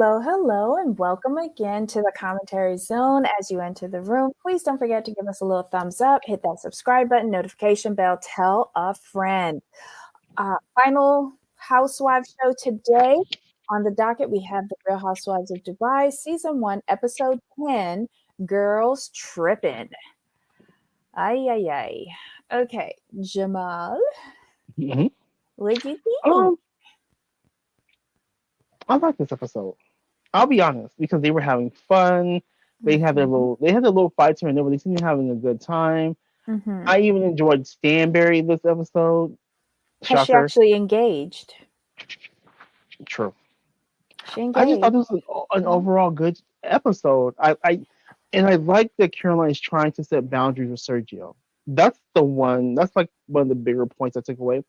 Hello, and welcome again to the commentary zone. As you enter the room, please don't forget to give us a little thumbs up, hit that subscribe button, notification bell, tell a friend. Final Housewives show today. On the docket, we have The Real Housewives of Dubai, Season 1, Episode 10, Girls Trippin'. Ay, ay, ay. Okay, Jamal, hmm what do you think? Um, I like this episode. I'll be honest, because they were having fun. Mhm, They had their little fights here and there, but they seemed to be having a good time. mhm. I even enjoyed Stanberry this episode. Has she Shocker. actually engaged? True. She I just thought engaged. this was an Mhm. overall good episode. I like that Caroline is trying to set boundaries with Sergio. That's the one. That's like one of the bigger points I took away.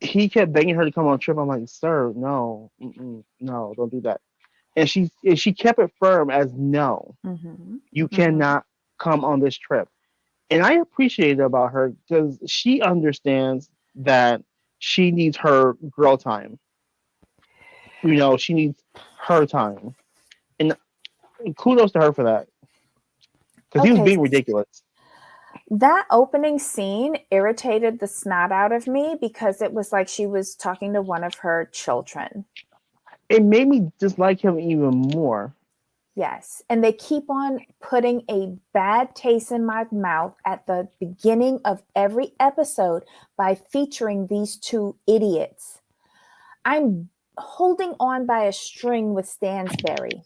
He kept begging her to come on a trip. I'm like, sir, no, no, don't do that. And she kept it firm as no. Mhm. You Mhm. cannot come on this trip. And I appreciate it about her because she understands that she needs her girl time. She needs her time. And kudos to her for that because he was Okay, being ridiculous. that opening scene irritated the snot out of me because it was like she was talking to one of her children. It made me dislike him even more. Yes, and they keep on putting a bad taste in my mouth at the beginning of every episode by featuring these two idiots. I'm holding on by a string with Stansberry.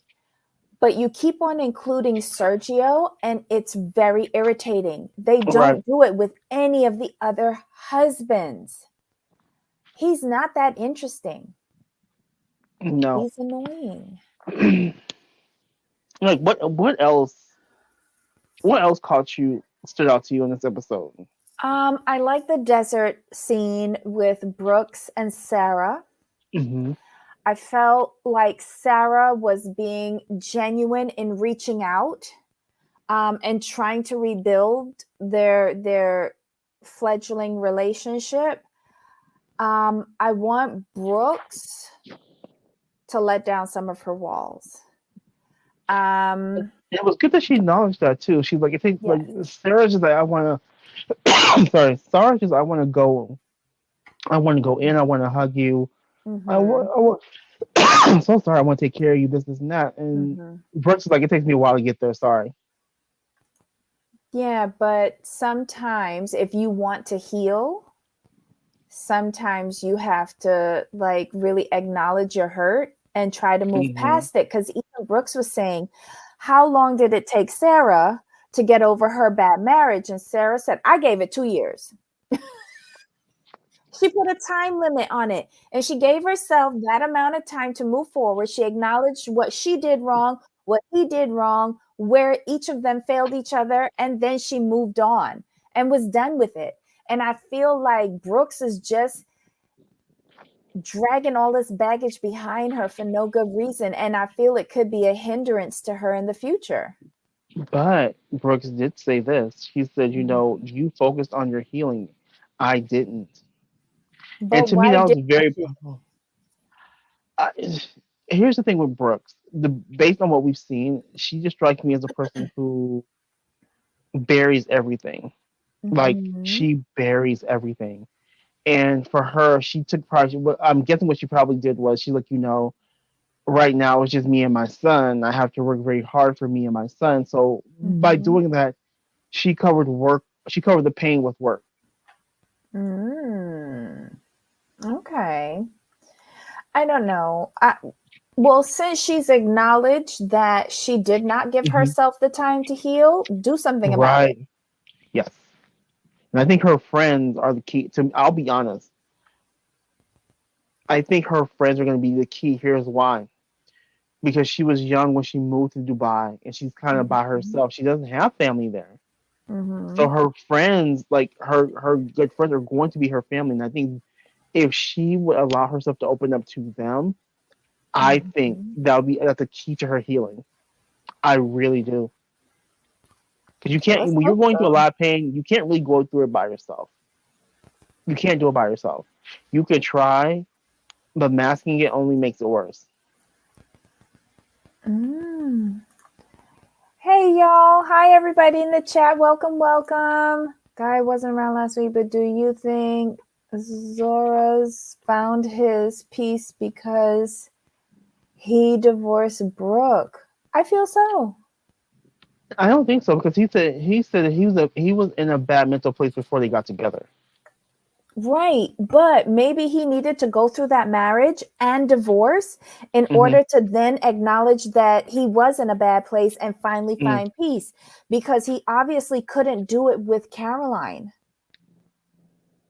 But you keep on including Sergio, and it's very irritating. They Right. don't do it with any of the other husbands. He's not that interesting. No. He's annoying. Like what else caught you stood out to you in this episode? I like the desert scene with Brooks and Sarah. hmm I felt like Sarah was being genuine in reaching out and trying to rebuild their fledgling relationship. I want Brooks to let down some of her walls. Um, It was good that she acknowledged that too. She's like, I think like yes. Sarah's just like I wanna sorry, Sarah's just I wanna go in, I wanna hug you. Mm-hmm. I want I'm so sorry, I wanna take care of you, this and that. And Mm-hmm. Brooks is like, it takes me a while to get there, sorry. Yeah, but sometimes if you want to heal, sometimes you have to like really acknowledge your hurt and try to move hmm past it. Because even Brooks was saying, how long did it take Sarah to get over her bad marriage? And Sarah said, I gave it 2 years. She put a time limit on it and she gave herself that amount of time to move forward. She acknowledged what she did wrong, what he did wrong, where each of them failed each other, and then she moved on and was done with it. And I feel like Brooks is just dragging all this baggage behind her for no good reason. And I feel it could be a hindrance to her in the future. But Brooks did say this. He said, Mhm. you focused on your healing. I didn't. And But to me why that was did very she? I, here's the thing with Brooks. Based on what we've seen, she just strikes me as a person who buries everything. Like Mhm. she buries everything. And for her, she took part. I'm guessing what she probably did was she's like, right now it's just me and my son. I have to work very hard for me and my son. So by Mhm. doing that, she covered work. She covered the pain with work. Mm. Okay. I don't know. Well, since she's acknowledged that she did not give hmm herself the time to heal, do something about it. Right. Yes. And I think her friends are the key. I'll be honest. I think her friends are going to be the key. Here's why. Because she was young when she moved to Dubai and she's kind of by Mhm. herself. She doesn't have family there. So Mhm. her friends, like her good friends, are going to be her family. And I think if she would allow herself to open up to them, I think Mhm. that's the key to her healing. I really do. Because you can't Let's when you're hope going through a so. lot of pain, you can't really go through it by yourself. You can't do it by yourself. You could try, but masking it only makes it worse. Mm. Hey y'all. Hi everybody in the chat. Welcome, welcome. Guy wasn't around last week, but do you think Zora's found his peace because he divorced Brooke? I feel so. I don't think so because he said that he was in a bad mental place before they got together. Right, but maybe he needed to go through that marriage and divorce in Hmm. order to then acknowledge that he was in a bad place and finally Mm. find peace because he obviously couldn't do it with Caroline.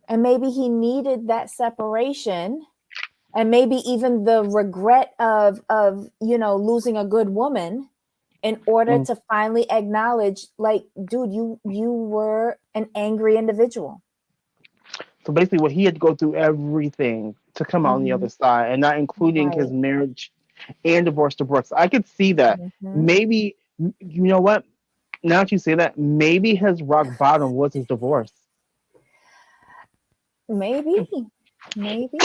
And maybe he needed that separation and maybe even the regret of losing a good woman in order Mm. to finally acknowledge, like, dude, you were an angry individual. So basically, what he had to go through everything to come out on the Mhm. other side, and not including his Right. marriage and divorce to Brooks. I could see that. Mhm. Maybe you know what? Now that you say that, maybe his rock bottom was his divorce. Maybe, maybe.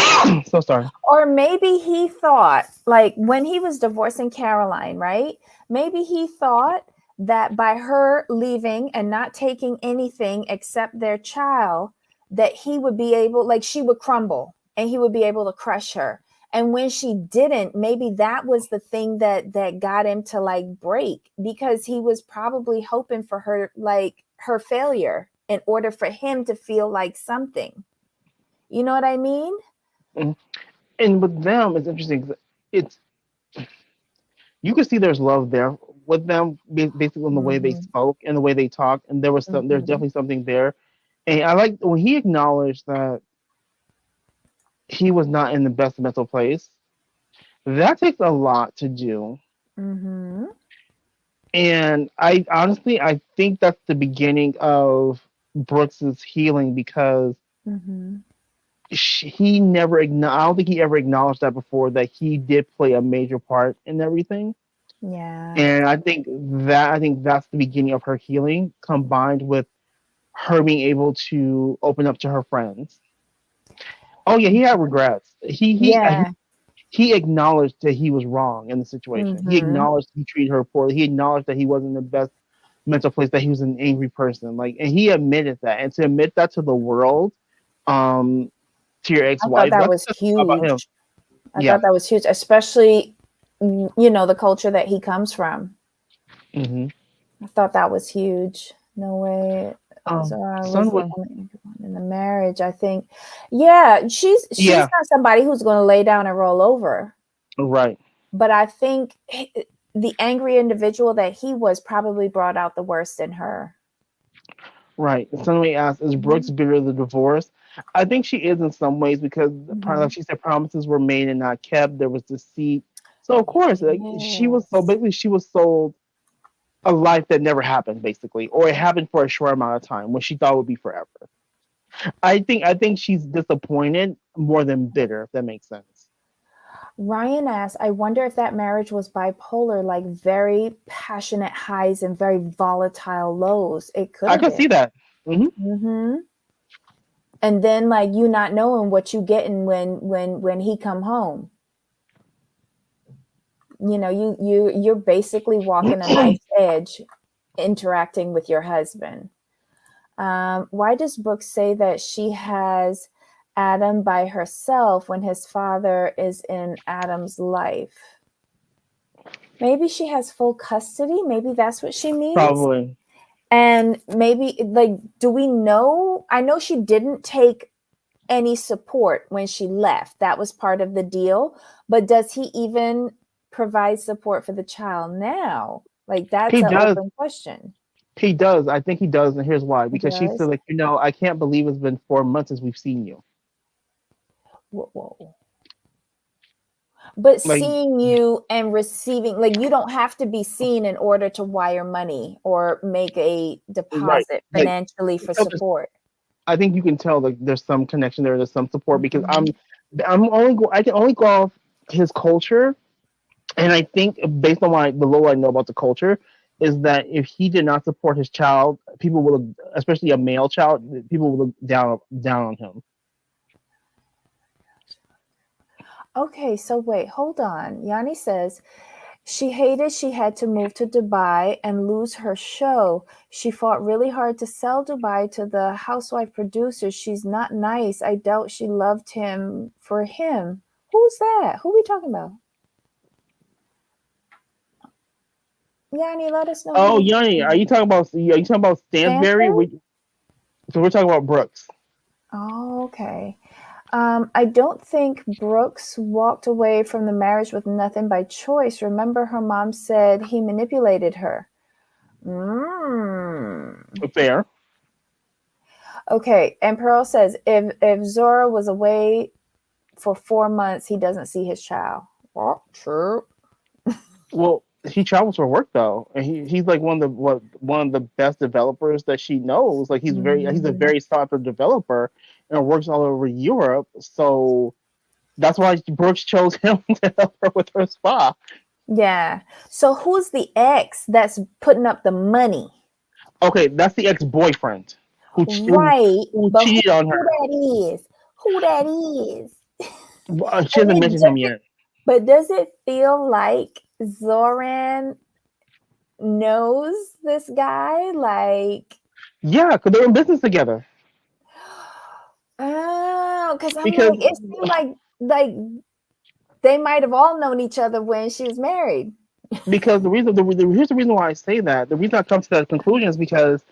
So sorry. Or maybe he thought, like when he was divorcing Caroline, right? Maybe he thought that by her leaving and not taking anything except their child, that he would be able, like she would crumble and he would be able to crush her. And when she didn't, maybe that was the thing that got him to like break because he was probably hoping for her, like her failure in order for him to feel like something. You know what I mean? Mhm. And with them, it's interesting. 'Cause it's you can see there's love there with them, basically on the way they Mhm. spoke and the way they talk, and there's Mhm. definitely something there. And I like when he acknowledged that he was not in the best mental place. That takes a lot to do. Mhm. And I honestly, I think that's the beginning of Brooks's healing because Mhm. he never, I don't think he ever acknowledged that before, that he did play a major part in everything. Yeah. And I think that's the beginning of her healing, combined with her being able to open up to her friends. Oh yeah, he had regrets. Yeah. He acknowledged that he was wrong in the situation. He Mhm. acknowledged he treated her poorly. He acknowledged that he wasn't in the best mental place, that he was an angry person. Like, and he admitted that. And to admit that to the world, um, to your I thought ex-wife, that that's was just about him. huge. I Yeah. thought that was huge, especially the culture that he comes from. Hmm. I thought that was huge. No way. Zara was the Sunway. only angry one in the marriage. I think, yeah, she's Yeah. not somebody who's going to lay down and roll over. Right. But I think the angry individual that he was probably brought out the worst in her. Right. Sunway asked, "Is Brooks Mhm. bitter of the divorce?" I think she is in some ways because, like Mhm. she said, promises were made and not kept. There was deceit. So of course, like, Yes. she was sold a life that never happened, basically, or it happened for a short amount of time when she thought it would be forever. I think she's disappointed more than bitter, if that makes sense. Ryan asks, I wonder if that marriage was bipolar, like very passionate highs and very volatile lows. It could I have could been. see that. Hmm. Hmm. And then like you not knowing what you getting when he come home. You're basically walking a knife's edge interacting with your husband. Why does Brooke say that she has Adam by herself when his father is in Adam's life? Maybe she has full custody. Maybe that's what she means. Probably. And maybe, like, do we know? I know she didn't take any support when she left. That was part of the deal. But does he even provide support for the child now? Like, that's He an does. open question. He does. I think he does, and here's why. He Because she said, does. like, I can't believe it's been 4 months since we've seen you. Whoa, whoa. But Like, seeing you and receiving, like, you don't have to be seen in order to wire money or make a right. deposit Like, financially for so there's, support. I think you can tell, like, there's some connection there. There's some support because Mhm. I can only go off his culture. And I think based on the little I know about the culture, is that if he did not support his child, people will, especially a male child, people will look down on him. Okay, so wait, hold on. Yanni says, She hated she had to move to Dubai and lose her show. She fought really hard to sell Dubai to the housewife producers. She's not nice. I doubt she loved him for him. Who's that? Who we talking about? Yanni, let us know who Oh, we Yanni, talking are about. you talking about Stansberry? Stanford? So we're talking about Brooks. Oh, okay. I don't think Brooks walked away from the marriage with nothing by choice. Remember, her mom said he manipulated her. Mm. Fair. Okay, and Pearl says if Zora was away for 4 months, he doesn't see his child. Well, true. Well, he travels for work though, and he's like one of the best developers that she knows. Like he's a Mm, very sought after developer, and works all over Europe. So that's why Brooks chose him to help her with her spa. yeah. So who's the ex that's putting up the money? Okay, that's the ex boyfriend Right, who but cheated on who her. that is? Who that is? She And hasn't then mentioned him yet. but does it feel like Zoran knows this guy? Like, Yeah, because they're in business together. oh, because I'm Because like, it seemed like they might have all known each other when she was married. here's the reason why I say that. The reason I come to that conclusion is because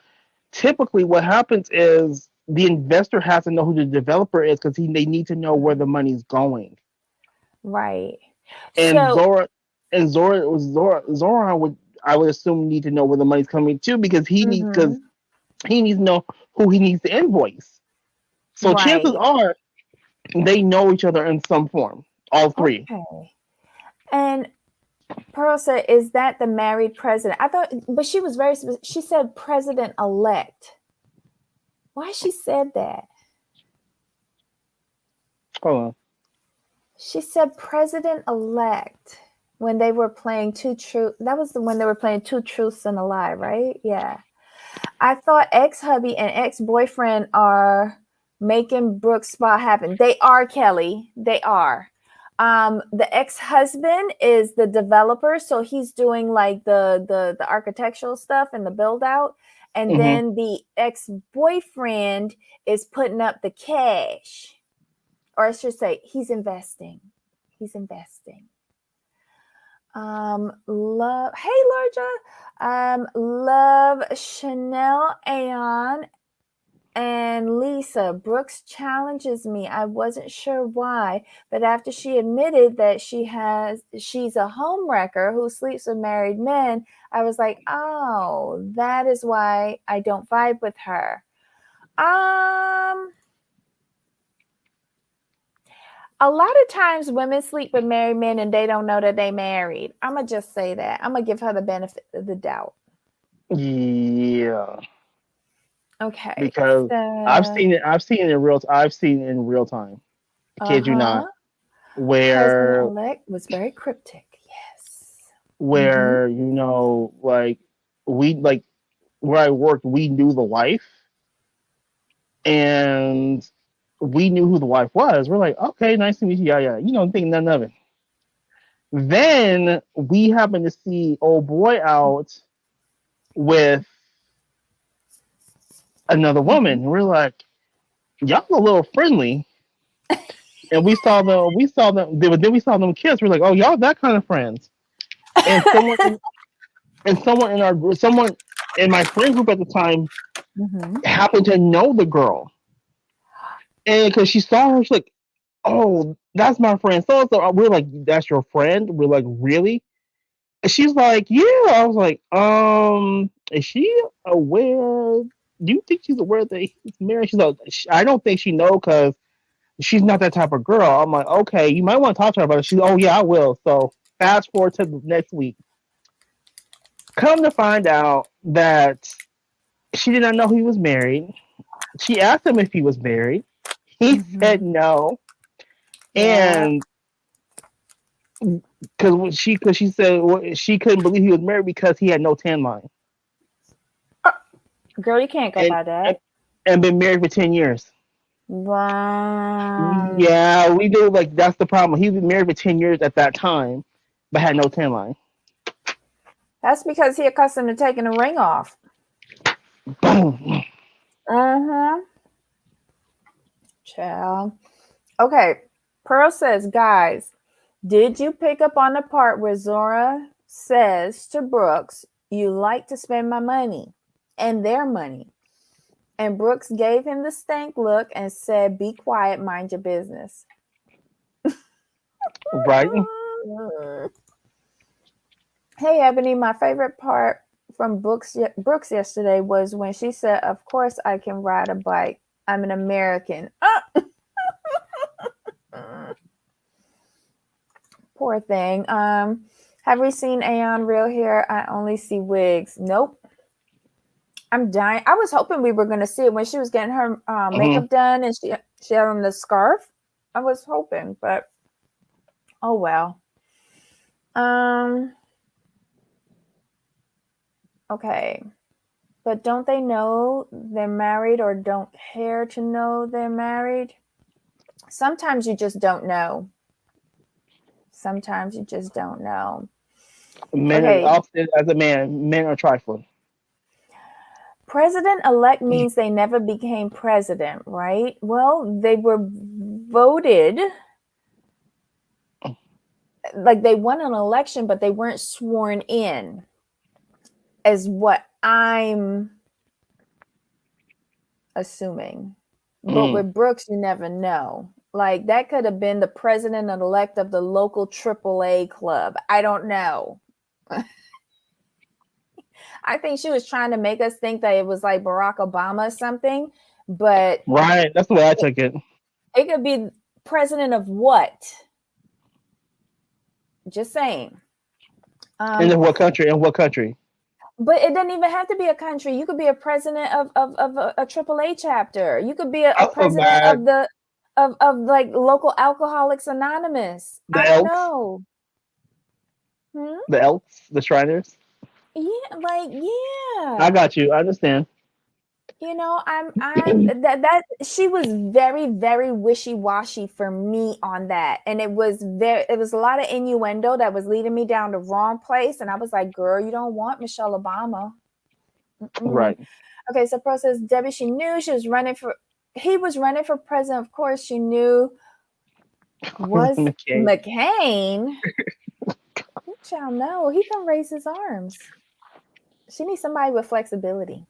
typically what happens is the investor has to know who the developer is because they need to know where the money's going. Right. And So, Zora would, I would assume, need to know where the money's coming to because mhm, he needs to know who he needs to invoice. So chances right. are they know each other in some form. All three. Okay. And Pearl said, "Is that the married president?" I thought, but she was very specific. She said president elect. Why she said that? Hold on. She said president elect when they were playing Two Truths. That was when they were playing Two Truths and a Lie, right? Yeah. I thought ex hubby and ex boyfriend are making Brooks Spa happen. They are, Kelly. They are. The ex husband is the developer, so he's doing like the architectural stuff and the build out, and Hmm. then the ex boyfriend is putting up the cash, or I should say, he's investing. He's investing. Love. Hey, Lorja. Love Chanel Aeon and Lisa. Brooks challenges me. I wasn't sure why, but after she admitted that she's a homewrecker who sleeps with married men, I was like, oh, that is why I don't vibe with her. Um, a lot of times women sleep with married men and they don't know that they married. I'm gonna just say that. I'm gonna give her the benefit of the doubt. Yeah, Okay, because so I've seen it in real time. Kid you not, uh-huh. President where elect was very cryptic. Yes. Mm-hmm. where like we like where I worked, we knew the wife, and we knew who the wife was. We're like, okay, nice to meet you. Yeah, yeah. Think none of it. Then we happened to see old boy out with another Mm-hmm. woman. We're like, y'all a little friendly. And then we saw them kiss. We're like, oh, y'all that kind of friends. And someone in my friend group at the time Mm-hmm. happened to know the girl. And because she saw her, she's like, oh, that's my friend. So we're like, that's your friend? We're like, really? And she's like, yeah. I was like, is she aware? Do you think she's aware that he's married? She's like, I don't think she know because she's not that type of girl. I'm like, okay, you might want to talk to her about it. She's, oh yeah, I will. So fast forward to the next week. Come to find out that she did not know he was married. She asked him if he was married. He Mm-hmm. said no, Yeah. and because she said she couldn't believe he was married because he had no tan line Girl, you can't go and by and, that. and been married for 10 years. Wow. Yeah, we do. Like that's the problem. He was married for 10 years at that time, but had no tan line. That's because he accustomed to taking the ring off. Boom. Uh-huh. Child. Okay. Pearl says, guys, did you pick up on the part where Zora says to Brooks, you like to spend my money and their money? And Brooks gave him the stank look and said, be quiet, mind your business. Right. Hey, Ebony, my favorite part from Brooks yesterday was when she said, of course I can ride a bike. I'm an American. Poor thing. Have we seen Aeon real hair? I only see wigs. Nope. I'm dying. I was hoping we were going to see it when she was getting her makeup done and she had on the scarf. I was hoping, but oh well. Okay. But don't they know they're married or don't care to know they're married? Sometimes you just don't know. Sometimes you just don't know. Men are, Okay. I'll say it as a man, men are trifling. President-elect means they never became president, right? Well, they were voted, like they won an election, but they weren't sworn in, is what I'm assuming. But with Brooks, you never know. Like that could have been the president-elect of the local AAA club. I don't know. I think she was trying to make us think that it was like Barack Obama or something, but Right. That's the way I took it. it could be president of what? Just saying. In what country? In what country? But it doesn't even have to be a country. You could be a president of a AAA chapter. You could be a Oh, president bad. of the of like local Alcoholics Anonymous. The I don't Elks. know. The Elks. The Shriners. Yeah, like I yeah. got you. I understand. You know, I'm that she was very, very wishy-washy for me on that. And it was a lot of innuendo that was leading me down the wrong place. And I was like, girl, you don't want Michelle Obama. Right. Okay, so Pro says Debbie, she knew he was running for president. Of course, she knew was McCain. Child, no, he can raise his arms. She needs somebody with flexibility.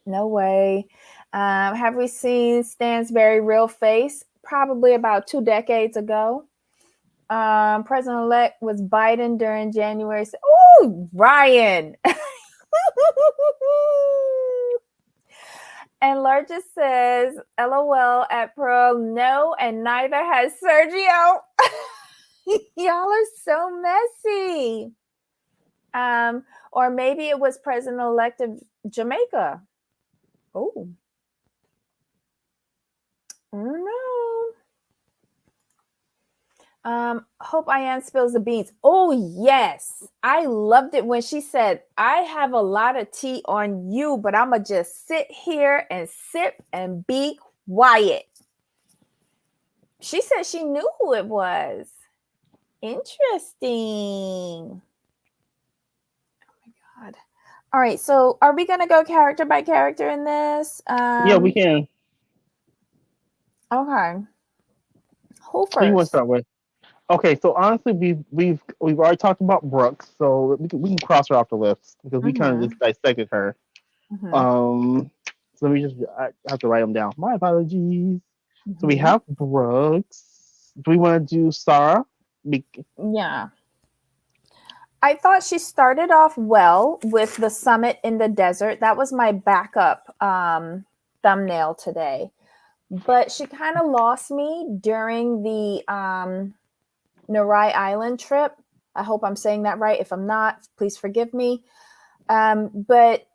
No way. Have we seen Stansberry real face? Probably about 2 decades ago. President-elect was Biden during January. Oh, Ryan. And Largest says, LOL at Pearl. No, and neither has Sergio. Y'all are so messy. Or maybe it was President-elect of Jamaica. Oh. I don't know. Hope Ian spills the beans. Oh, yes. I loved it when she said, I have a lot of tea on you, but I'm going to just sit here and sip and be quiet. She said she knew who it was. Interesting. Oh, my God. All right. So are we going to go character by character in this? Yeah, we can. Okay. Who Who you want to first? start with? Okay, so honestly, we've already talked about Brooks, so we can cross her off the list because we kind of just dissected her. So let me I have to write them down. My apologies. So we have Brooks. Do we want to do Sarah? Yeah. I thought she started off well with the summit in the desert. That was my backup thumbnail today. But she kind of lost me during the Narai Island trip. I hope I'm saying that right. If I'm not, please forgive me. But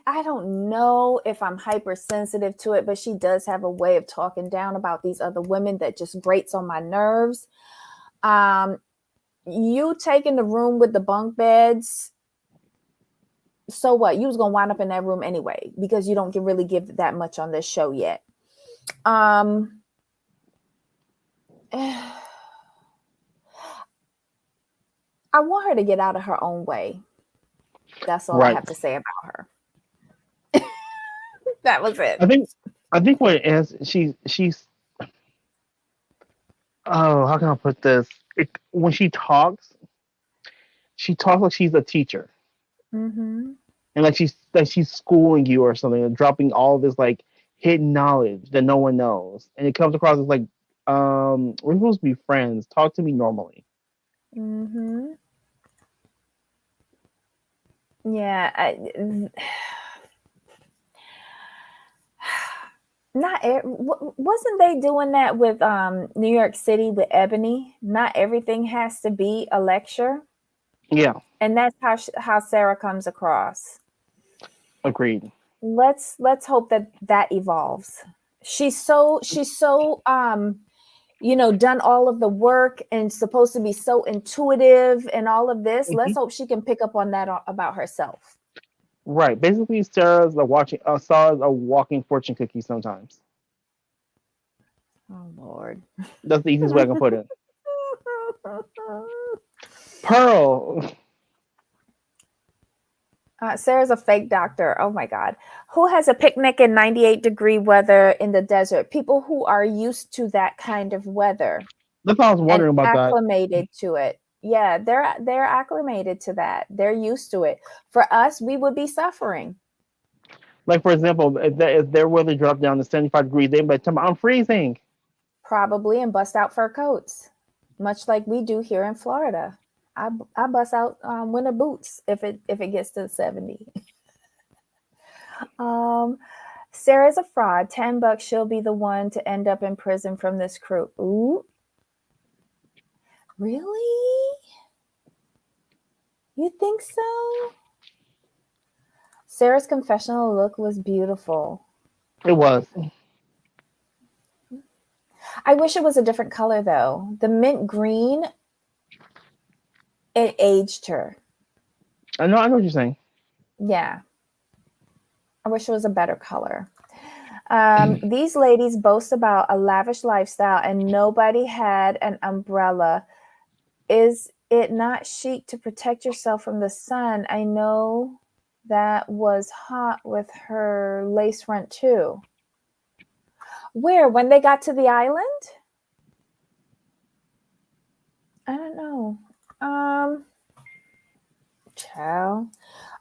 I don't know if I'm hypersensitive to it, but she does have a way of talking down about these other women that just grates on my nerves. You taking the room with the bunk beds, so what? You was gonna wind up in that room anyway because you don't really give that much on this show yet. I want her to get out of her own way. That's all I Right. have to say about her. That was it. I think I think what it is, she's oh, how can I put this? When she talks like she's a teacher. Mm-hmm. And like she's schooling you or something, and dropping all this like hidden knowledge that no one knows. And it comes across as like, we're supposed to be friends. Talk to me normally. Mm-hmm. Yeah. Wasn't they doing that with New York City with Ebony? Not everything has to be a lecture, Yeah, and that's how Sarah comes across. agreed. Let's hope that that evolves. She's so done all of the work and supposed to be so intuitive and all of this. Let's Mhm. hope she can pick up on that about herself. Right. Basically, Sarah's a walking fortune cookie sometimes. Oh Lord. That's the easiest way I can put it. Pearl. Sarah's a fake doctor. Oh my God. Who has a picnic in 98-degree weather in the desert? People who are used to that kind of weather That's why I was and wondering about that. acclimated to it. Yeah, they're acclimated to that. They're used to it. For us, we would be suffering Like for example, if their weather dropped down to 75 degrees, they'd be like, "I'm freezing." probably and bust out fur coats, much like we do here in Florida. I bust out winter boots if it gets to 70. Um, Sarah's a fraud. $10. She'll be the one to end up in prison from this crew. Ooh, really? You think so? Sarah's confessional look was beautiful. It was. I wish it was a different color though. The mint green, it aged her. I know what you're saying. Yeah. I wish it was a better color. These ladies boast about a lavish lifestyle and nobody had an umbrella. Is it not chic to protect yourself from the sun? I know that was hot with her lace front too. Where? When they got to the island? I don't know. Child.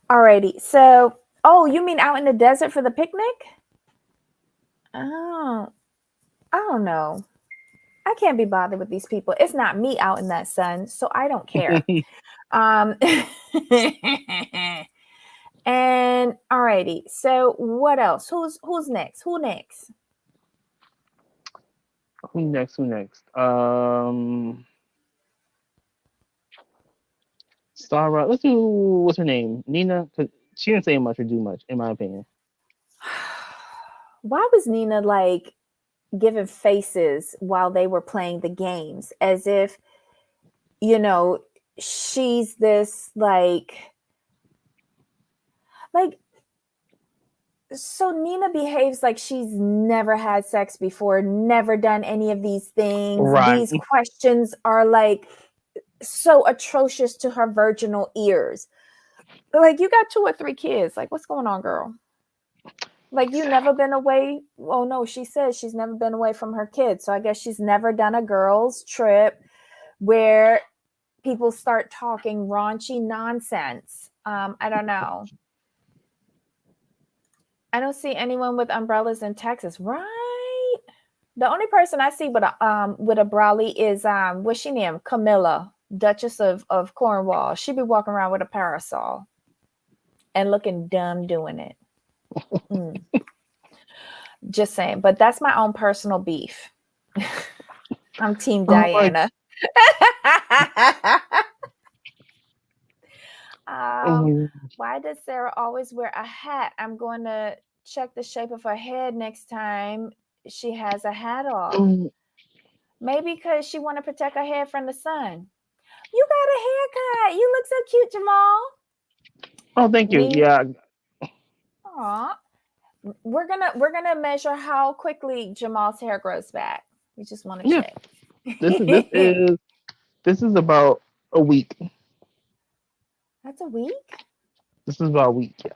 Alrighty. So, oh, you mean out in the desert for the picnic? Oh, I don't know. I can't be bothered with these people. It's not me out in that sun, so I don't care. Um, and alrighty. So what else? Who's next? Who next? Who next? Who next? Sarah. Let's do what's her name? Nina. Cause she didn't say much or do much, in my opinion. Why was Nina like giving faces while they were playing the games as if, you know, she's this like so Nina behaves like she's never had sex before, never done any of these things. Right. These questions are like so atrocious to her virginal ears. Like, you got 2 or 3 kids. Like, what's going on, girl? Like, you never been away. Oh no, she says she's never been away from her kids. So I guess she's never done a girls' trip where people start talking raunchy nonsense. I don't know. I don't see anyone with umbrellas in Texas, right? The only person I see with a brolly is what's she name? Camilla, Duchess of Cornwall. She be walking around with a parasol and looking dumb doing it. Mm. Just saying, but that's my own personal beef. I'm Team Diana. Why does Sarah always wear a hat? I'm going to check the shape of her head next time she has a hat off. Maybe because she want to protect her head from the sun. You got a haircut. You look so cute, Jamal. Oh, thank you. Yeah. Aw. We're gonna measure how quickly Jamal's hair grows back. We just want to check. This is about a week. That's a week? This is about a week, yeah.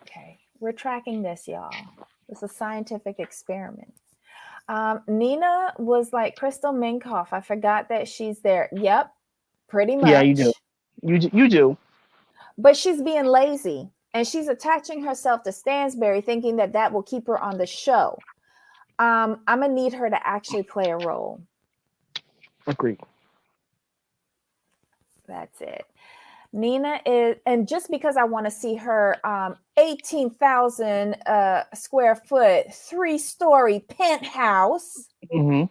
Okay. We're tracking this, y'all. It's a scientific experiment. Nina was like Crystal Minkoff. I forgot that she's there. Yep, pretty Yeah, you do. much. You do. But she's being lazy and she's attaching herself to Stansberry, thinking that that will keep her on the show. I'm gonna need her to actually play a role. Agreed. That's it. Nina is, and just because I want to see her 18,000 square foot, 3-story penthouse, Hmm.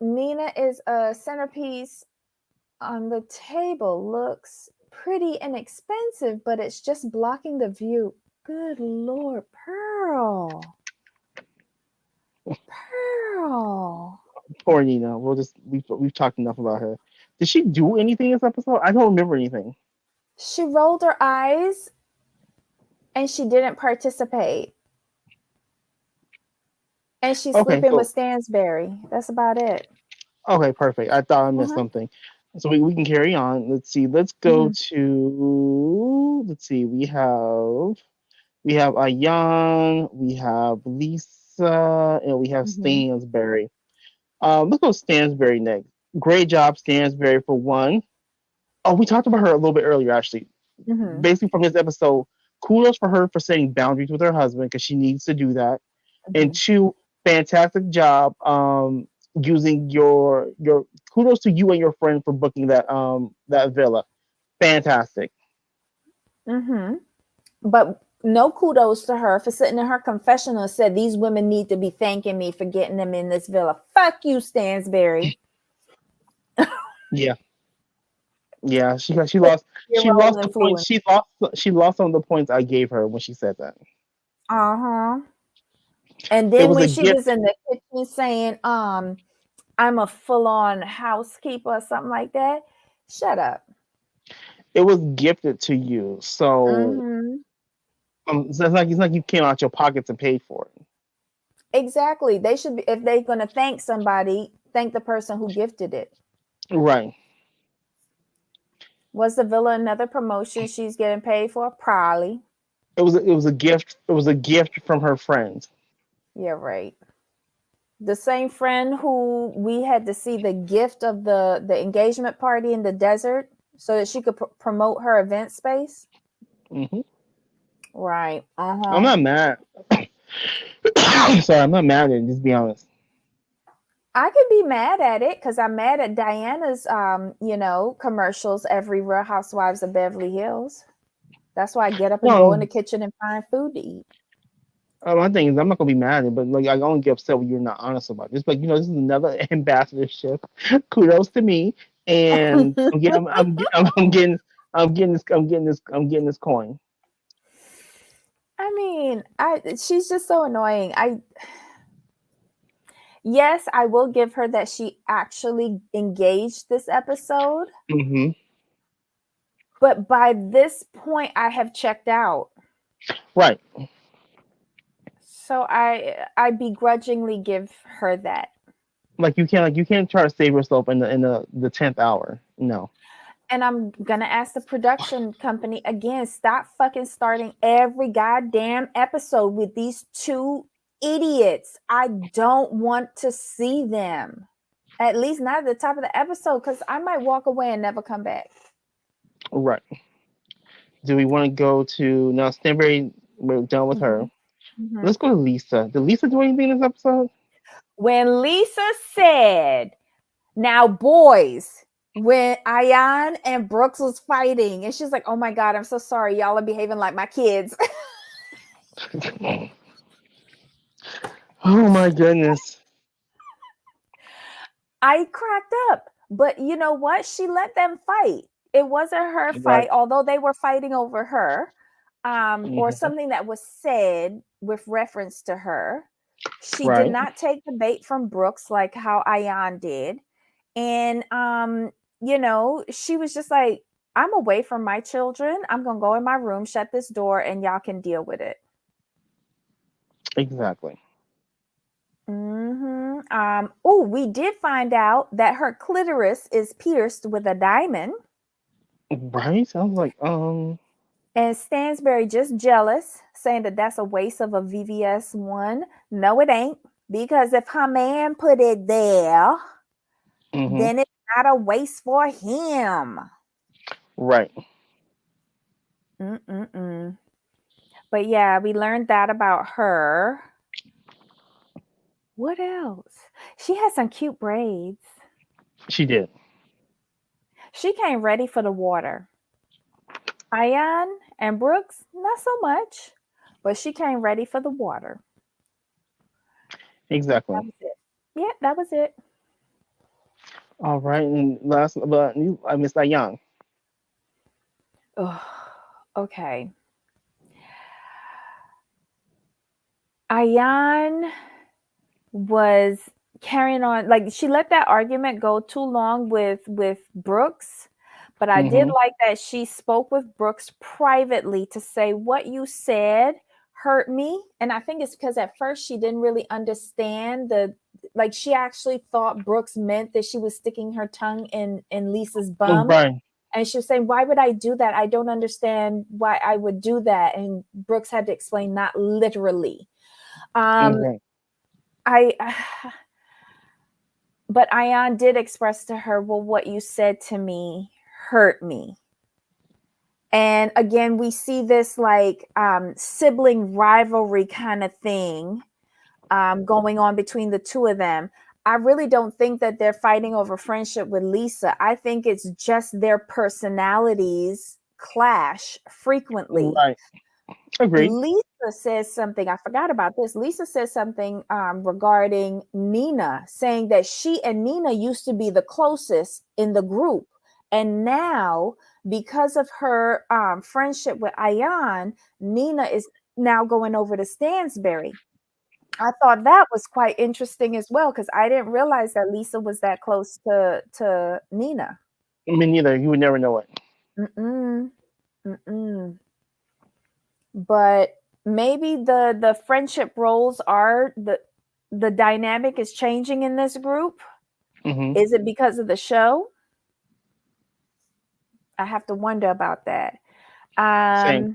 Nina is a centerpiece on the table. Looks pretty inexpensive, but it's just blocking the view. Good Lord, Pearl. Pearl. Poor Nina. We've talked enough about her. Did she do anything this episode? I don't remember anything. She rolled her eyes and she didn't participate. And she's Okay, sleeping so with Stansberry. That's about it. okay, perfect. I thought I missed Uh-huh. something. So we can carry on. Let's see. Mhm. Let's see. We have Ayan, we have Lisa, and we have Mhm. Stansberry. Let's go Stansberry next. Great job, Stansberry, for one. Oh, we talked about her a little bit earlier, actually. Mhm. Basically, from this episode, kudos for her for setting boundaries with her husband because she needs to do that. And Mhm. two, fantastic job using your kudos to you and your friend for booking that villa. Fantastic. Mhm. But no kudos to her for sitting in her confessional and said these women need to be thanking me for getting them in this villa. Fuck you, Stansberry. Yeah. Yeah, Your she role lost the points influence. she lost some of the points I gave her when she said that. Uh-huh. And It then was when a she was gift. in the kitchen saying, I'm a full-on housekeeper or something like that. Shut up. It was gifted to you. So Mm-hmm. it's like you came out your pockets and paid for it. Exactly. They should be, if they're gonna thank somebody, thank the person who gifted it. Right. Was the villa another promotion she's getting paid for? Probably. It was a gift. It was a gift from her friends. Yeah, right. The same friend who we had to see the gift of the engagement party in the desert so that she could promote her event space. Hmm. Right. I'm Uh-huh. not mad. Sorry, I'm not mad at it. Just be honest. I could be mad at it because I'm mad at Diana's commercials every Real Housewives of Beverly Hills. That's why I get up and go in Well, the kitchen and find food to eat. my thing is, I'm not gonna be mad at it, but like I don't get upset when you're not honest about it. Just like this is another ambassadorship. Kudos to me, and I'm getting this coin. I mean, she's just so annoying. Yes, I will give her that she actually engaged this episode, Hmm. but by this point I have checked out. Right. So I begrudgingly give her that. Like you can't try to save yourself in the 10th hour. No. And I'm gonna ask the production company again, stop fucking starting every goddamn episode with these two idiots. I don't want to see them. At least not at the top of the episode, because I might walk away and never come back. Right. Do we want to go to now? Stanberry, we're done with her. Mhm, mhm. Let's go to Lisa. Did Lisa do anything in this episode? When Lisa said, now boys, when Ayan and Brooks was fighting, and she's like, oh my God, I'm so sorry. Y'all are behaving like my kids. Oh my goodness. I cracked up. But you know what? She let them fight. It wasn't her Right. fight, although they were fighting over her, or Hmm. something that was said with reference to her. She did Right. not take the bait from Brooks like how Ayan did. And she was just like, I'm away from my children. I'm gonna go in my room, shut this door, and y'all can deal with it. Exactly. Oh, we did find out that her clitoris is pierced with a diamond. Right? Sounds like And Stansberry just jealous, saying that that's a waste of a VVS one. No, it ain't. Because if her man put it there, hmm then it's not a waste for him. right. Mm-mm-mm. But yeah, we learned that about her. What else? She has some cute braids. She did. She came ready for the water. Ayan and Brooks, not so much, but she came ready for the water. That Exactly. was it. Yeah, that was it. All right, and last but you, I missed that young. Ugh, okay. Ayan was carrying on, like she let that argument go too long with Brooks, but I did hmm like that she spoke with Brooks privately to say what you said hurt me. And I think it's because at first she didn't really understand the, like she actually thought Brooks meant that she was sticking her tongue in Lisa's bum. Right. And she was saying, why would I do that? I don't understand why I would do that. And Brooks had to explain, not literally. Um, Okay. I but Ayan did express to her, well, what you said to me hurt me. And again, we see this like sibling rivalry kind of thing going on between the two of them. I really don't think that they're fighting over friendship with Lisa. I think it's just their personalities clash frequently. Right. Agreed. Lisa says something, I forgot about this. Lisa says something regarding Nina, saying that she and Nina used to be the closest in the group. And now, because of her friendship with Ayan, Nina is now going over to Stansberry. I thought that was quite interesting as well, because I didn't realize that Lisa was that close to Nina. Me neither. You would never know it. Mm-mm, mm-mm. But maybe the friendship roles are the dynamic is changing in this group. hmm Is it because of the show? I have to wonder about that. Same.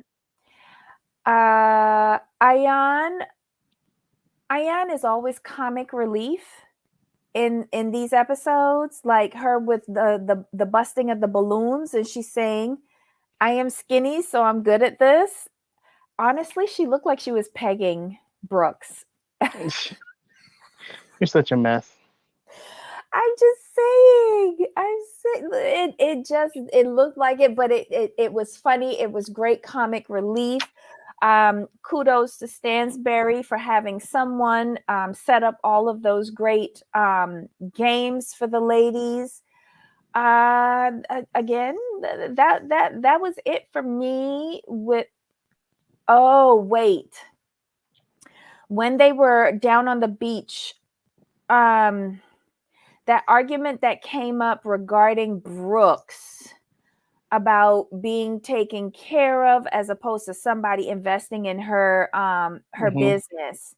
um Ayan, Ayan is always comic relief in these episodes, like her with the busting of the balloons, and she's saying, I am skinny so I'm good at this. Honestly, she looked like she was pegging Brooks. You're such a mess. I'm just saying. I'm saying it just it looked like it, but it was funny. It was great comic relief. Kudos to Stansberry for having someone set up all of those great games for the ladies. Again, that was it for me. With oh wait, when they were down on the beach, um, that argument that came up regarding Brooks about being taken care of as opposed to somebody investing in her hmm business.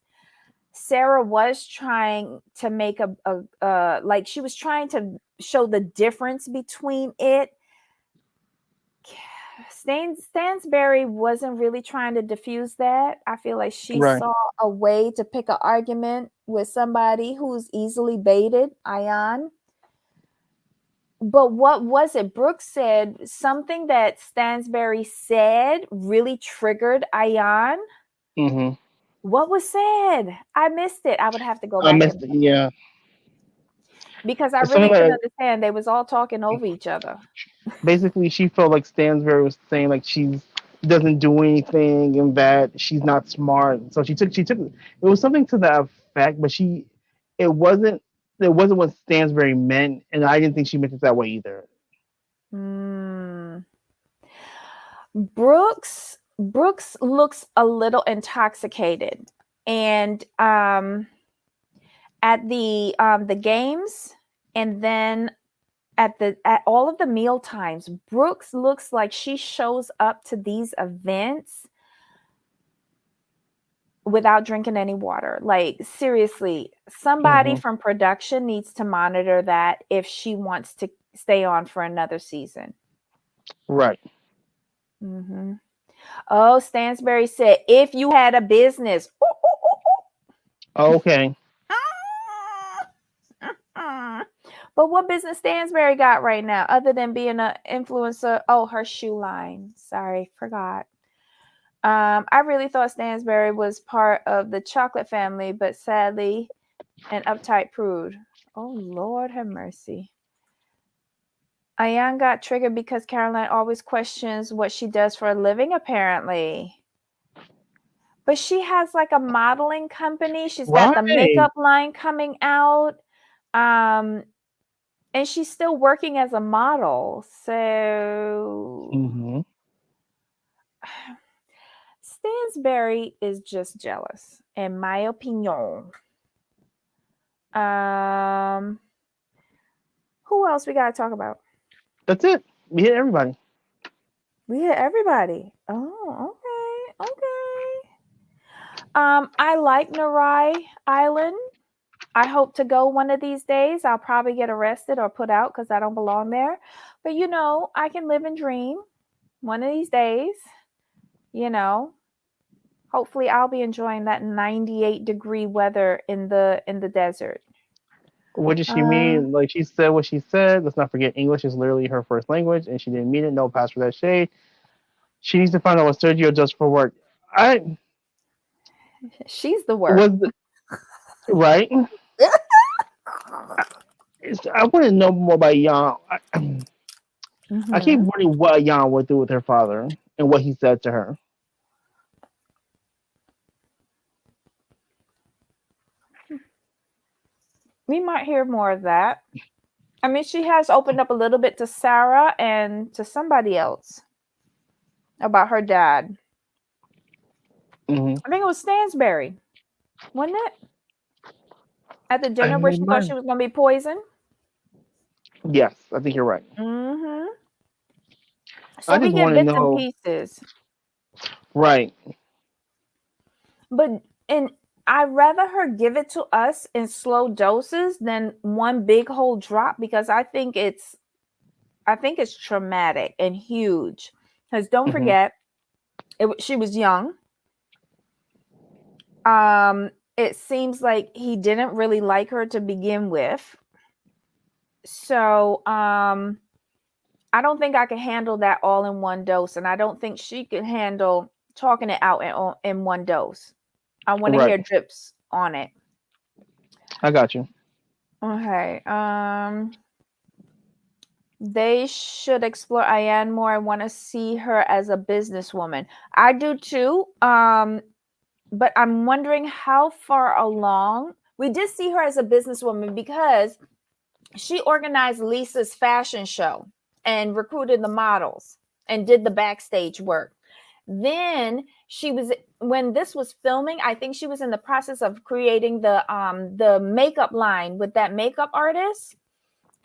Sarah was trying to make a like she was trying to show the difference between it. Stansberry wasn't really trying to diffuse that. I feel like she Right. saw a way to pick an argument with somebody who's easily baited, Ayan. But what was it? Brooke said something that Stansberry said really triggered Ayan. hmm What was said? I missed it. I would have to go I back missed and it. Yeah. because I It's really something couldn't like understand. They was all talking over each other. basically she felt like Stansberry was saying like she doesn't do anything and that she's not smart. So she took it was something to that effect, but it wasn't it wasn't what Stansberry meant, and I didn't think she meant it that way either. Hmm. Brooks looks a little intoxicated, and at the games, and then at all of the meal times, Brooks looks like she shows up to these events without drinking any water. Like seriously, somebody hmm from production needs to monitor that if she wants to stay on for another season. Right. Mm-hmm. Oh, Stansberry said, if you had a business. Ooh, ooh, ooh, Okay. ooh. But what business Stansberry got right now, other than being an influencer? Oh, her shoe line. Sorry, forgot. I really thought Stansberry was part of the chocolate family, but sadly, an uptight prude. Oh, Lord have mercy. Ayan got triggered because Caroline always questions what she does for a living, apparently. But she has like a modeling company. She's got the Right. makeup line coming out. Um, and she's still working as a model. So Mm-hmm. Stansberry is just jealous, in my opinion. Um, who else we gotta talk about? That's it. We hit everybody. We hit everybody. Oh, okay, okay. I like Narai Island. I hope to go one of these days. I'll probably get arrested or put out because I don't belong there. But I can live and dream one of these days. You know, hopefully I'll be enjoying that 98-degree weather in the desert. What did she Uh, mean? Like she said what she said. Let's not forget English is literally her first language, and she didn't mean it. No pass for that shade. She needs to find out what Sergio does for work. I she's the work. was right. I want to know more about Jan. I keep Hmm. wondering what Jan went through with her father and what he said to her. We might hear more of that. I mean, she has opened up a little bit to Sarah and to somebody else about her dad. Hmm. I think it was Stansberry, wasn't it? At the I dinner where think she thought she was going to be poisoned. yes, I think you're right. Hmm. So I we just get want to bits and know. pieces, Right. but and I'd rather her give it to us in slow doses than one big whole drop because I think it's traumatic and huge. Because don't Hmm. forget, she was young. It seems like he didn't really like her to begin with. So, I don't think I can handle that all in one dose, and I don't think she can handle talking it out in one dose. I want to hear Right. drips on it. I got you. Okay. They should explore Ayan more. I want to see her as a businesswoman. I do too. But I'm wondering how far along. We did see her as a businesswoman because she organized Lisa's fashion show and recruited the models and did the backstage work. Then she was when this was filming, I think she was in the process of creating the makeup line with that makeup artist.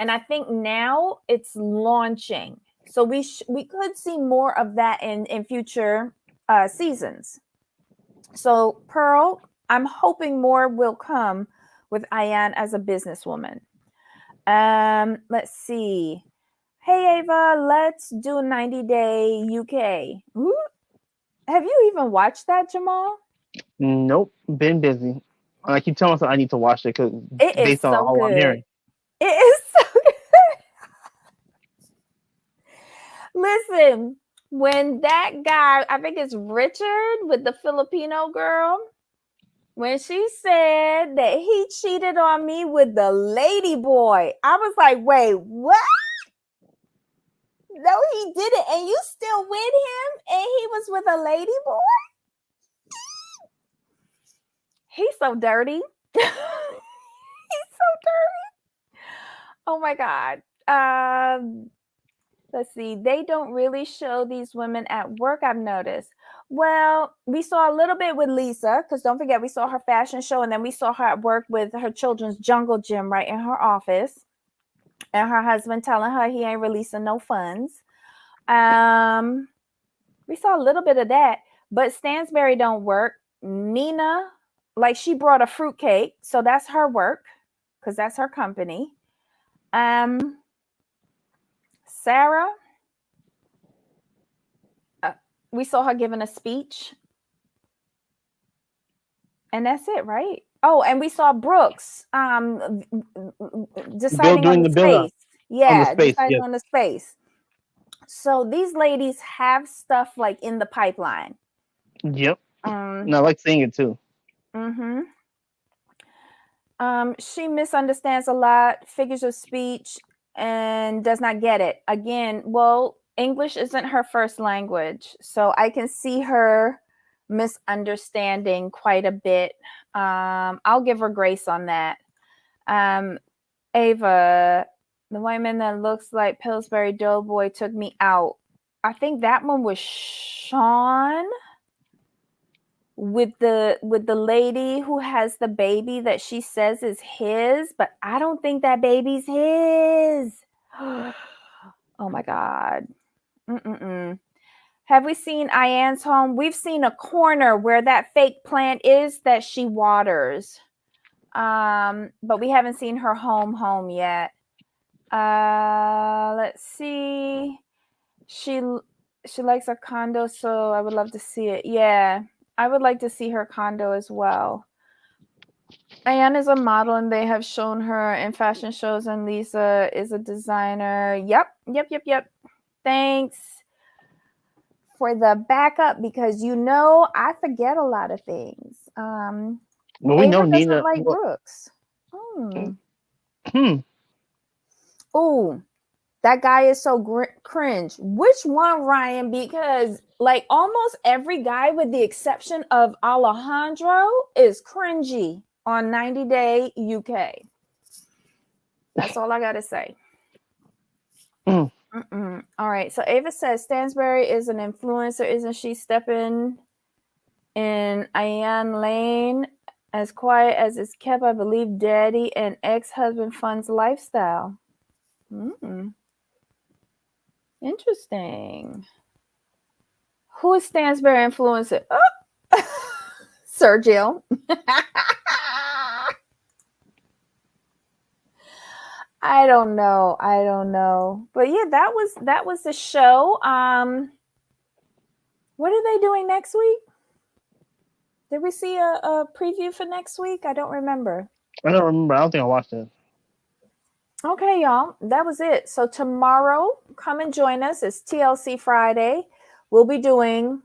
And I think now it's launching. So we could see more of that in future seasons. So Pearl, I'm hoping more will come with Ayan as a businesswoman. Let's see. Hey Ava, let's do 90 Day UK. Ooh, have you even watched that, Jamal? Nope. Been busy. I keep telling myself I need to watch it because It is based on so all I'm good. hearing. It is so good. Listen, when that guy, I think it's Richard with the Filipino girl, when she said that he cheated on me with the lady boy, I was like, wait, what? No, he didn't. And you still with him? And he was with a lady boy? He's so dirty. He's so dirty. Oh my God. Let's see. They don't really show these women at work, I've noticed. Well, we saw a little bit with Lisa, because don't forget, we saw her fashion show, and then we saw her at work with her children's jungle gym right in her office, and her husband telling her he ain't releasing no funds. Um, we saw a little bit of that, but Stansberry don't work. Nina, like she brought a fruit cake, so that's her work, because that's her company. Um, Sarah, We saw her giving a speech, and that's it, right? Oh, and we saw Brooks deciding on Doing the the build up space. on the Yeah, space. deciding Yes. on the space. So these ladies have stuff like in the pipeline. Yep. Um, And I like seeing it too. mm-hmm. She misunderstands a lot, figures of speech, and does not get it. Again, well, English isn't her first language, so I can see her misunderstanding quite a bit. I'll give her grace on that. Um, Ava, the white man that looks like Pillsbury Doughboy took me out. I think that one was Sean with the lady who has the baby that she says is his, but I don't think that baby's his. Oh my god. Mm-mm-mm. Have we seen Ian's home? We've seen a corner where that fake plant is that she waters. But we haven't seen her home yet. Let's see. She likes a condo, so I would love to see it. Yeah, I would like to see her condo as well. Ayan is a model, and they have shown her in fashion shows, and Lisa is a designer. Yep. Thanks for the backup, because I forget a lot of things. Well, we know Ava doesn't Nina. like Well, Brooks. hmm. Oh, that guy is so cringe. Which one, Ryan? Because like almost every guy, with the exception of Alejandro, is cringy on 90 Day UK. That's all I got to say. Mm. All right. So Ava says Stansberry is an influencer. Isn't she stepping in Ian Lane? As quiet as it's kept, I believe daddy and ex-husband funds lifestyle. Interesting. Who is Stansberry influencer? Oh, Sergio. I don't know. But yeah, that was the show. What are they doing next week? Did we see a preview for next week? I don't remember. I don't remember. I don't think I watched it. Okay, y'all. That was it. So tomorrow, come and join us. It's TLC Friday. We'll be doing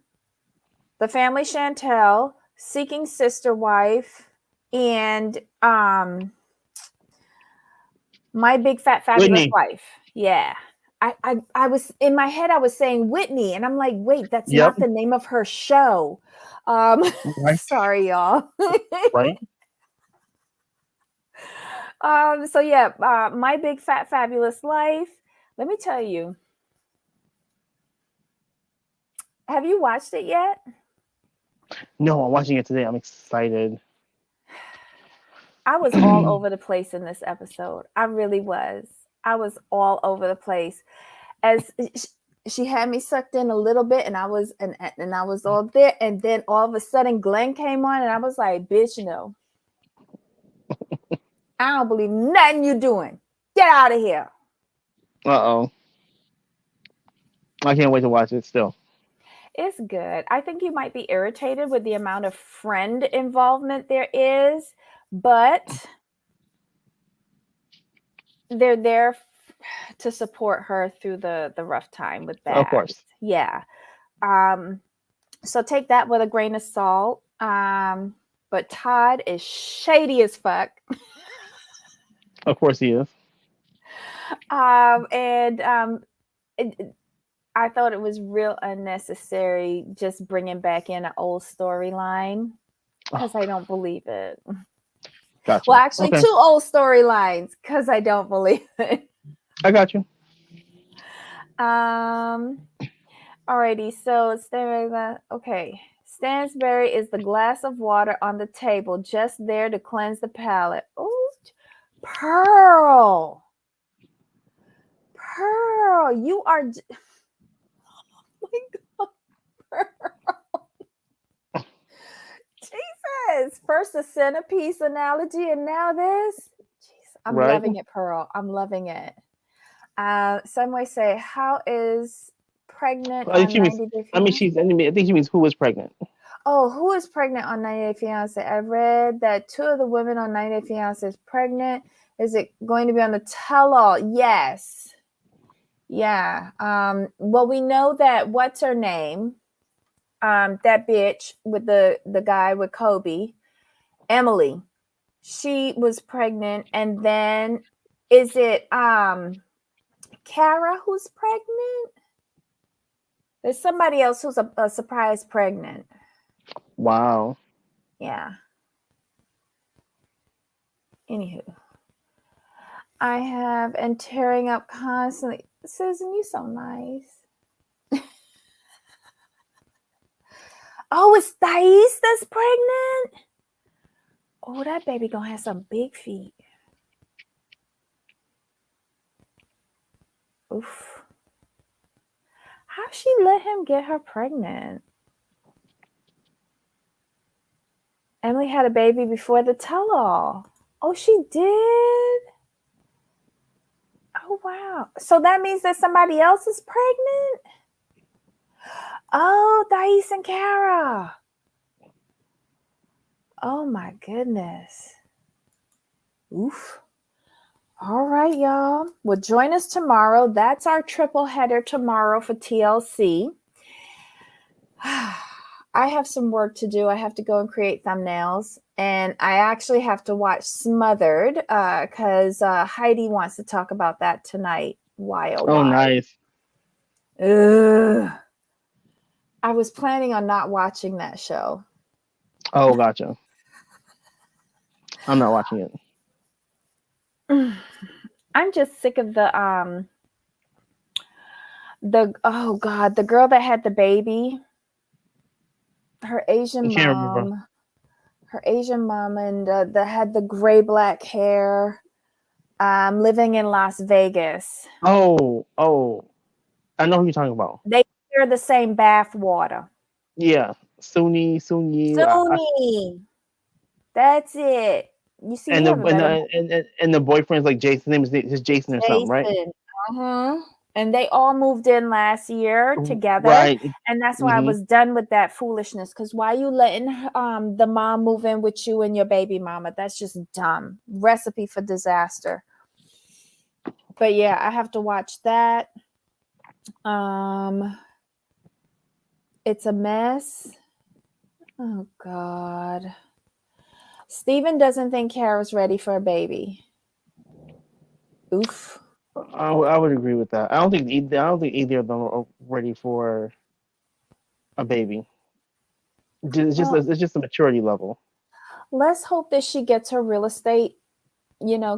The Family Chantel, Seeking Sister Wife, and My Big Fat Fabulous Whitney. Wife. Yeah. I was in my head, I was saying Whitney, and I'm like, wait, that's Yep. not the name of her show. Right. Sorry, y'all. Right. So yeah, My Big Fat Fabulous Life. Let me tell you. Have you watched it yet? No, I'm watching it today. I'm excited. I was all over the place in this episode. I really was. I was all over the place. As she had me sucked in a little bit, and I was all there, and then all of a sudden Glenn came on, and I was like, bitch, no. I don't believe nothing you're doing. Get out of here. Uh-oh. I can't wait to watch it still. It's good. I think you might be irritated with the amount of friend involvement there is, but they're there to support her through the rough time with Babs. Of course. Yeah. So take that with a grain of salt. But Todd is shady as fuck. Of course he is. I thought it was real unnecessary just bringing back in an old storyline, because I don't believe it. Gotcha. Well, actually, Okay. 2 old storylines, because I don't believe it. I got you. Alrighty, so okay. Stansberry is the glass of water on the table, just there to cleanse the palate. Oh, Pearl, you are. Oh my God, Pearl. Jesus! First the centerpiece analogy, and now this. Jeez, I'm Right. loving it, Pearl. I'm loving it. Some way say, how is pregnant I think on she means. 90 Day I mean, Fiancé? I think she means who is pregnant. Oh, who is pregnant on 90 Day Fiancé? I read that 2 of the women on 90 Day Fiancé is pregnant. Is it going to be on the tell-all? Yes. Yeah. Well, we know that what's her name? That bitch with the guy with Kobe, Emily. She was pregnant, and then is it Kara who's pregnant? There's somebody else who's a surprise pregnant. Wow. Yeah. Anywho, I have and tearing up constantly. Susan, you so nice. Oh, it's Thais that's pregnant. Oh, that baby gonna have some big feet. Oof. How she let him get her pregnant? Emily had a baby before the tell-all. Oh, she did? Oh, wow. So that means that somebody else is pregnant? Oh, Thais and Kara. Oh, my goodness. Oof. All right, y'all. Well, join us tomorrow. That's our triple header tomorrow for TLC. I have some work to do. I have to go and create thumbnails. And I actually have to watch Smothered because Heidi wants to talk about that tonight. Why, oh, Oh, why? nice. Ugh. I was planning on not watching that show. Oh, gotcha. I'm not watching it. I'm just sick of the oh god, the girl that had the baby, her Asian I can't remember. mom, and that had the gray black hair, living in Las Vegas. Oh, I know who you're talking about. They share the same bath water. Yeah, Suni. Sony, that's it. You see, And you have a better the boyfriend's like Jason. His name is Jason or something, right? Jason. And they all moved in last year together. Right. And that's why I Mm-hmm. was done with that foolishness. Because why you letting the mom move in with you and your baby mama? That's just dumb. Recipe for disaster. But yeah, I have to watch that. It's a mess. Oh God. Steven doesn't think Kara's ready for a baby. Oof. I would agree with that. I don't think either of them are ready for a baby. It's just a maturity level. Let's hope that she gets her real estate,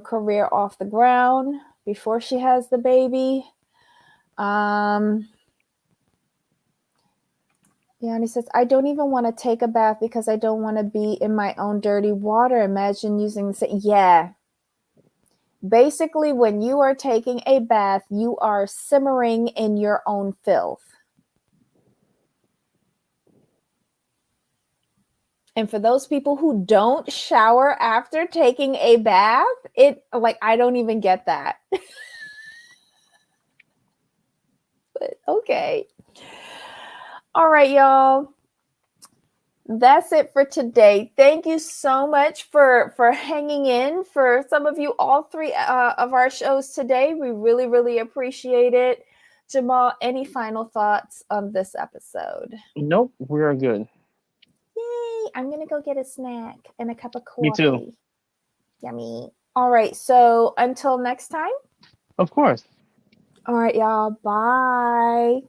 career off the ground before she has the baby. Yanni says, I don't even want to take a bath because I don't want to be in my own dirty water. Imagine using yeah. Basically, when you are taking a bath, you are simmering in your own filth. And for those people who don't shower after taking a bath, I don't even get that. But okay. All right, y'all. That's it for today. Thank you so much for hanging in for some of you, all 3 of our shows today. We really, really appreciate it. Jamal, any final thoughts on this episode? Nope, we are good. Yay! I'm going to go get a snack and a cup of coffee. Me too. Yummy. All right. So until next time. Of course. All right, y'all. Bye.